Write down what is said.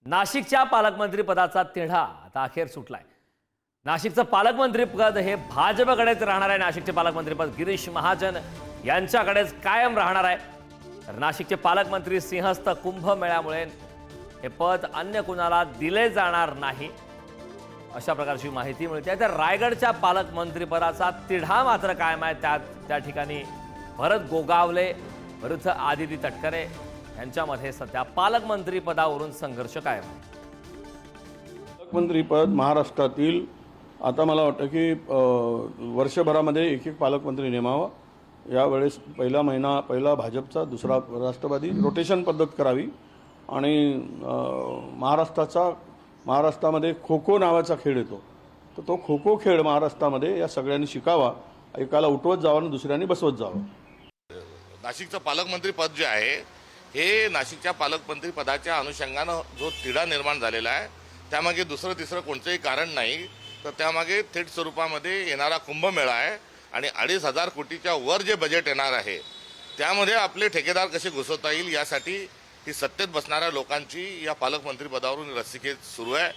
नाशिकच्या पालकमंत्री पदाचा तिढा आता अखेर सुटलाय। नाशिकचं पालकमंत्री पद हे भाजपकडेच राहणार आहे। नाशिकचे पालकमंत्री पद गिरीश महाजन यांच्याकडेच कायम राहणार आहे। तर नाशिकचे पालकमंत्री सिंहस्थ कुंभमेळ्यामुळे हे पद अन्य कुणाला दिले जाणार नाही अशा प्रकारची माहिती मिळते। तर रायगडच्या पालकमंत्री पदाचा तिढा मात्र कायम आहे। त्या ठिकाणी भरत गोगावले विरुद्ध आदिती तटकरे यांच्यामध्ये सध्या पालकमंत्री पदावरून संघर्ष कायम आहे। पालकमंत्री पद महाराष्ट्रातील आता मला वाटतं की वर्षभरामध्ये एक एक पालकमंत्री नेमावा। यावेळेस पहिला भाजपचा, दुसरा राष्ट्रवादी, रोटेशन पद्धत करावी आणि महाराष्ट्रामध्ये खो खो नावाचा खेळ येतो, तर तो खो खो खेळ महाराष्ट्रामध्ये या सगळ्यांनी शिकावा। एकाला उठवत जावं आणि दुसऱ्यांनी बसवत जावं। नाशिकचं पालकमंत्री पद जे आहे हे नाशिकच्या पालकमंत्री पदाच्या अनुषंगानं जो तिढा निर्माण झालेला आहे त्यामागे दुसरं तिसरं कोणतंही कारण नाही, तर त्यामागे थेट स्वरूपामध्ये येणारा कुंभमेळा आहे आणि 2,500 कोटीच्या वर जे बजेट येणार आहे त्यामध्ये आपले ठेकेदार कसे घुसवता येईल यासाठी ही सत्तेत बसणाऱ्या लोकांची या पालकमंत्री पदावरून रस्सीखेच सुरू आहे।